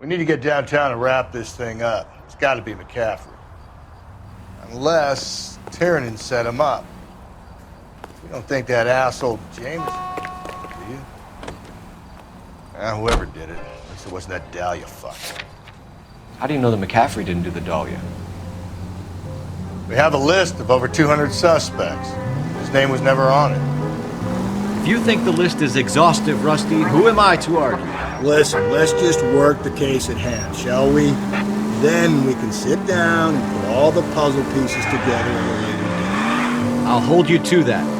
We need to get downtown and wrap this thing up. It's got to be McCaffrey. Unless Tiernan set him up. You don't think that asshole Jameson, do you? Whoever did it. At least it wasn't that Dahlia fuck. How do you know that McCaffrey didn't do the Dahlia? We have a list of over 200 suspects. His name was never on it. If you think the list is exhaustive, Rusty, who am I to argue? Listen, let's just work the case at hand, shall we? Then we can sit down and put all the puzzle pieces together at a later date. I'll hold you to that.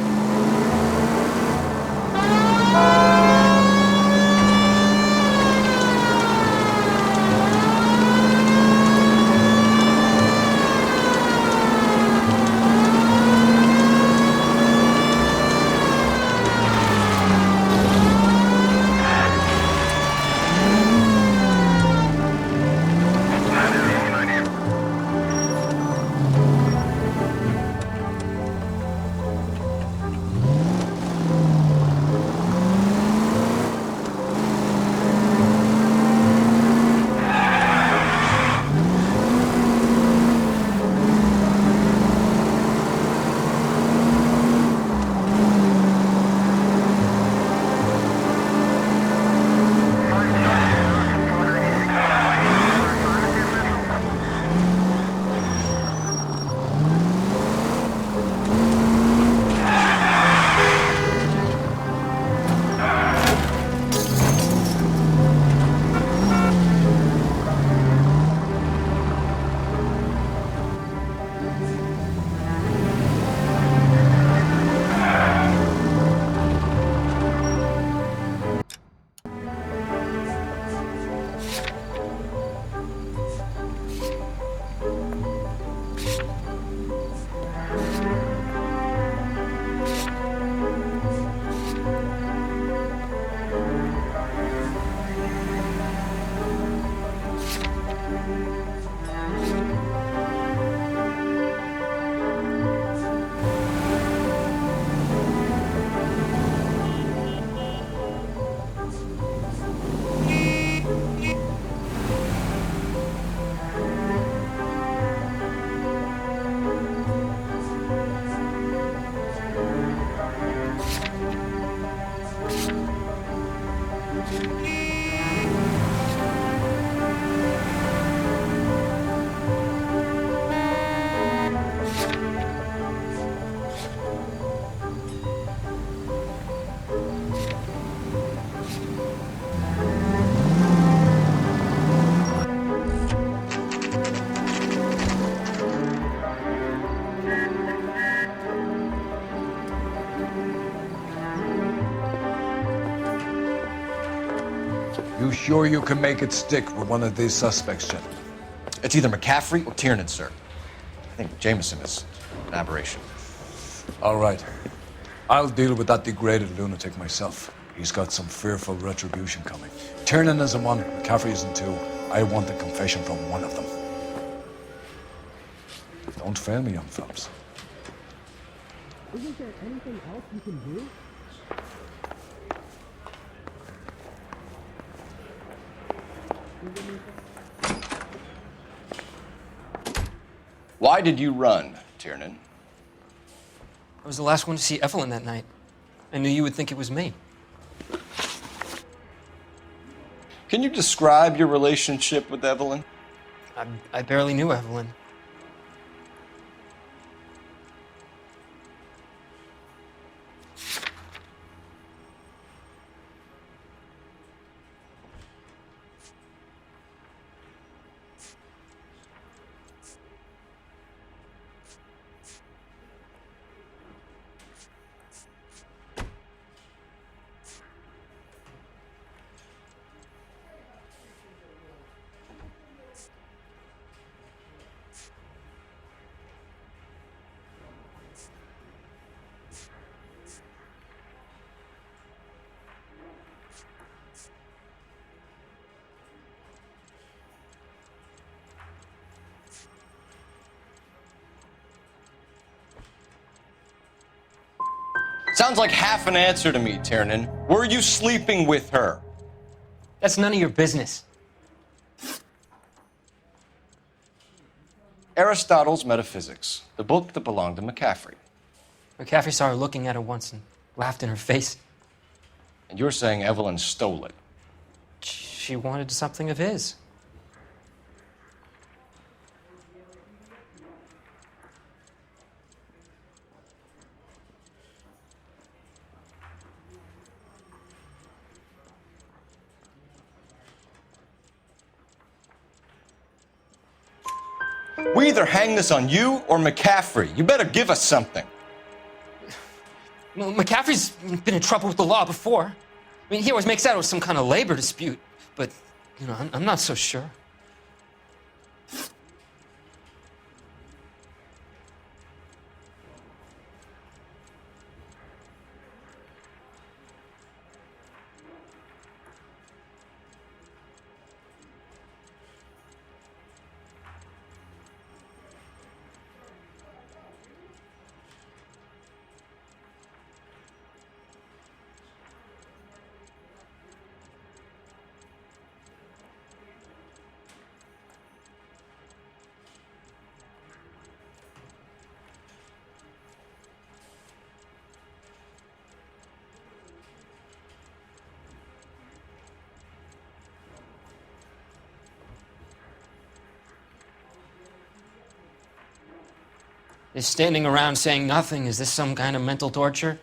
You sure you can make it stick with one of these suspects, gentlemen? It's either McCaffrey or Tiernan, sir. I think Jameson is an aberration. All right. I'll deal with that degraded lunatic myself. He's got some fearful retribution coming. Tiernan isn't one, McCaffrey isn't two. I want a confession from one of them. Don't fail me, young fellas. Isn't there anything else you can do? Why did you run, Tiernan? I was the last one to see Evelyn that night. I knew you would think it was me. Can you describe your relationship with Evelyn? I barely knew Evelyn. Sounds like half an answer to me, Tiernan. Were you sleeping with her? That's none of your business. Aristotle's Metaphysics, the book that belonged to McCaffrey. McCaffrey saw her looking at it once and laughed in her face. And you're saying Evelyn stole it. She wanted something of his. We either hang this on you or McCaffrey. You better give us something. Well, McCaffrey's been in trouble with the law before. I mean, he always makes out it was some kind of labor dispute, but, you know, I'm not so sure. Is standing around saying nothing, is this some kind of mental torture?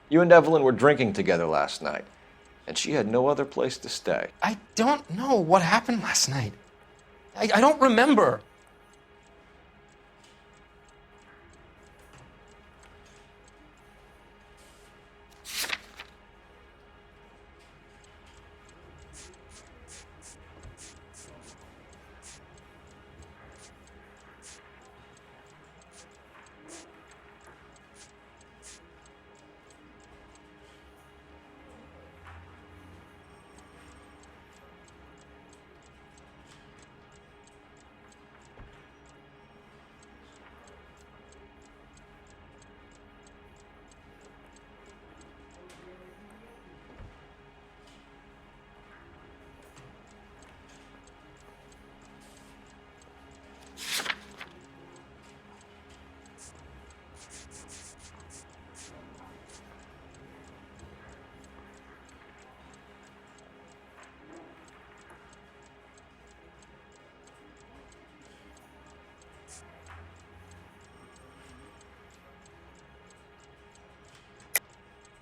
You and Evelyn were drinking together last night, and she had no other place to stay. I don't know what happened last night. I don't remember.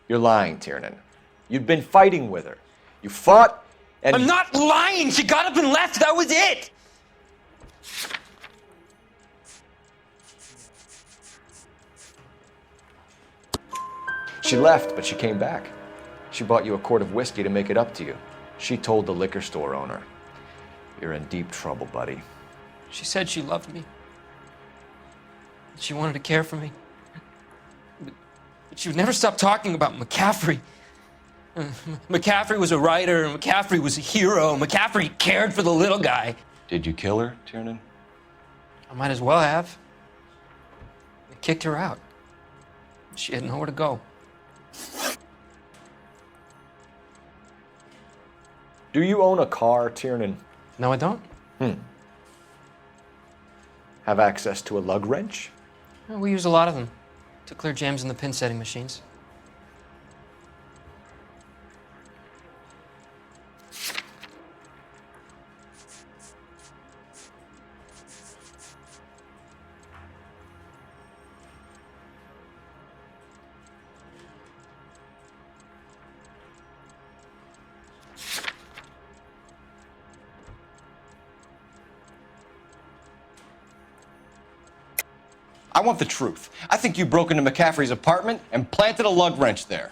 You're lying, Tiernan. You'd been fighting with her. You fought, and... I'm not lying! She got up and left! That was it! She left, but she came back. She bought you a quart of whiskey to make it up to you. She told the liquor store owner. You're in deep trouble, buddy. She said she loved me. She wanted to care for me. But she would never stop talking about McCaffrey. McCaffrey was a writer, and McCaffrey was a hero. McCaffrey cared for the little guy. Did you kill her, Tiernan? I might as well have. I kicked her out. She had nowhere to go. Do you own a car, Tiernan? No, I don't. Have access to a lug wrench? Well, we use a lot of them to clear jams in the pin setting machines. I want the truth. I think you broke into McCaffrey's apartment and planted a lug wrench there.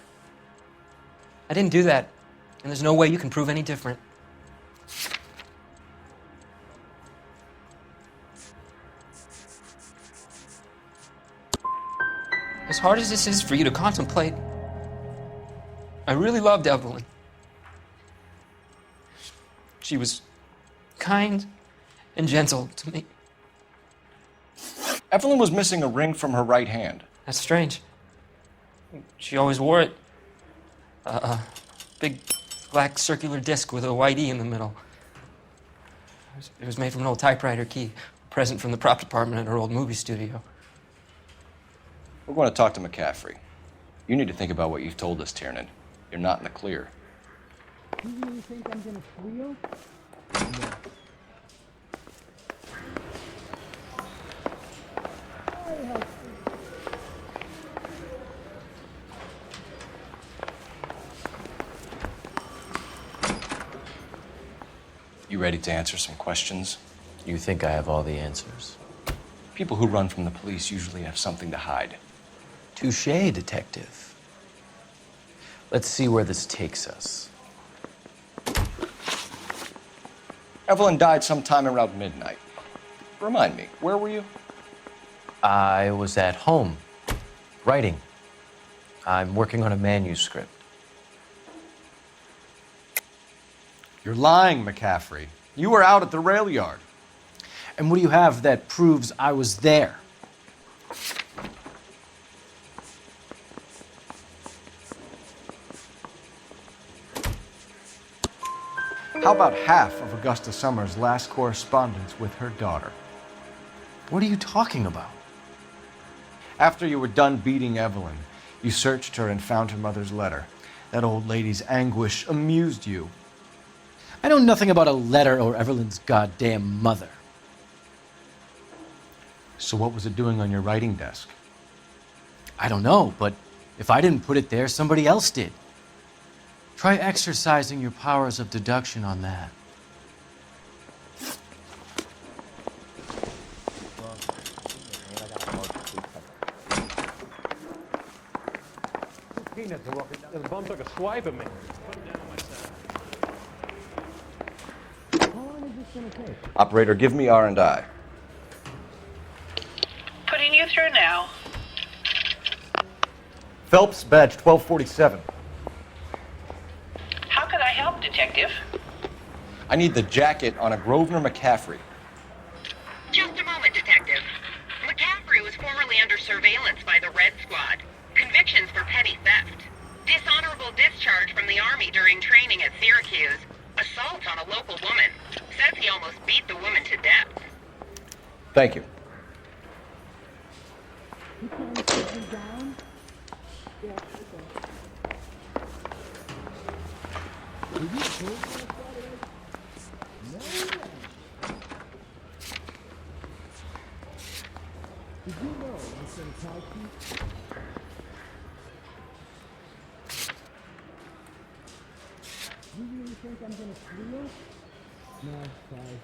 I didn't do that, and there's no way you can prove any different. As hard as this is for you to contemplate, I really loved Evelyn. She was kind and gentle to me. Evelyn was missing a ring from her right hand. That's strange. She always wore it. Big black circular disc with a white E in the middle. It was made from an old typewriter key, a present from the prop department at her old movie studio. We're going to talk to McCaffrey. You need to think about what you've told us, Tiernan. You're not in the clear. You really think I'm gonna squeal? You ready to answer some questions? You think I have all the answers? People who run from the police usually have something to hide. Touché, detective. Let's see where this takes us. Evelyn died sometime around midnight. Remind me, where were you? I was at home, writing. I'm working on a manuscript. You're lying, McCaffrey. You were out at the rail yard. And what do you have that proves I was there? How about half of Augusta Summers' last correspondence with her daughter? What are you talking about? After you were done beating Evelyn, you searched her and found her mother's letter. That old lady's anguish amused you. I know nothing about a letter or Evelyn's goddamn mother. So what was it doing on your writing desk? I don't know, but if I didn't put it there, somebody else did. Try exercising your powers of deduction on that. The bum took a swipe at me. How long is this gonna take? Operator, give me R&I. Putting you through now. Phelps, badge 1247. How could I help, Detective? I need the jacket on a Grosvenor McCaffrey. Just a moment, Detective. McCaffrey was formerly under surveillance by the Red Squad. Convictions for petty theft. Dishonorable discharge from the Army during training at Syracuse. Assault on a local woman. Says he almost beat the woman to death. Thank you. You trying to put me down? Yeah, okay. Did you told me I thought it was? No way. Did you know, Mr. Mikowski? You really think I'm gonna squeal? No, sorry.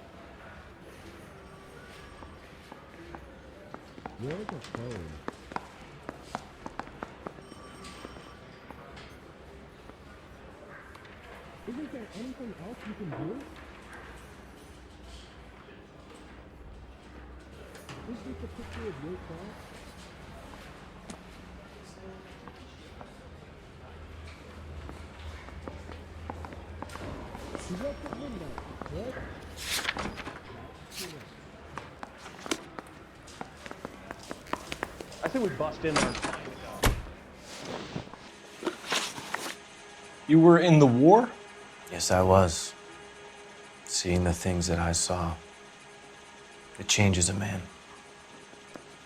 Where's the phone? Isn't there anything else you can do? Is this a picture of your car? You left at midnight, right? I think we bust in there and find it. You were in the war? Yes, I was. Seeing the things that I saw. It changes a man.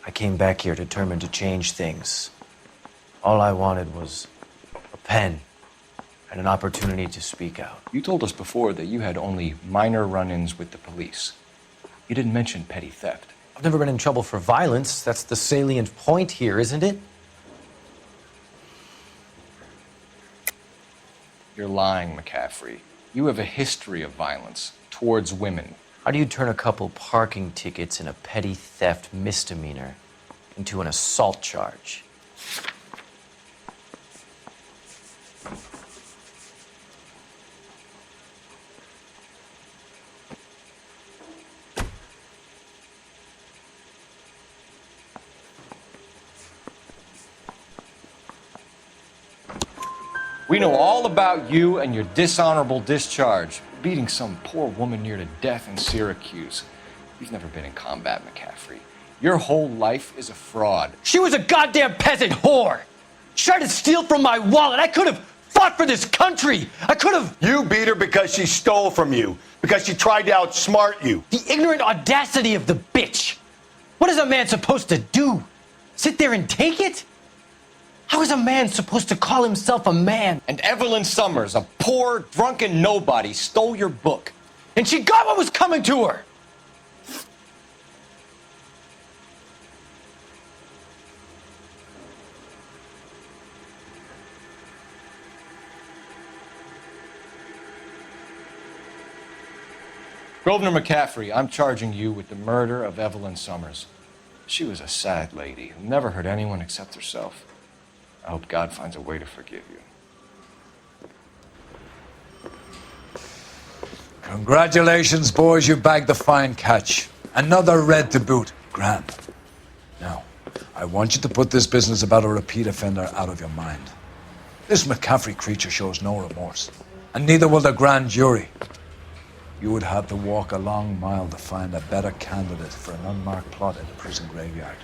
I came back here determined to change things. All I wanted was a pen and an opportunity to speak out. You told us before that you had only minor run-ins with the police. You didn't mention petty theft. I've never been in trouble for violence. That's the salient point here, isn't it? You're lying, McCaffrey. You have a history of violence towards women. How do you turn a couple parking tickets in a petty theft misdemeanor into an assault charge. We know all about you and your dishonorable discharge, beating some poor woman near to death in Syracuse. You've never been in combat, McCaffrey. Your whole life is a fraud. She was a goddamn peasant whore. She tried to steal from my wallet. I could have fought for this country. I could have. You beat her because she stole from you, because she tried to outsmart you. The ignorant audacity of the bitch. What is a man supposed to do? Sit there and take it? How is a man supposed to call himself a man? And Evelyn Summers, a poor, drunken nobody, stole your book. And she got what was coming to her. Grosvenor McCaffrey, I'm charging you with the murder of Evelyn Summers. She was a sad lady who never hurt anyone except herself. I hope God finds a way to forgive you. Congratulations, boys, you bagged the fine catch. Another red to boot. Grand. Now, I want you to put this business about a repeat offender out of your mind. This McCaffrey creature shows no remorse, and neither will the grand jury. You would have to walk a long mile to find a better candidate for an unmarked plot in a prison graveyard.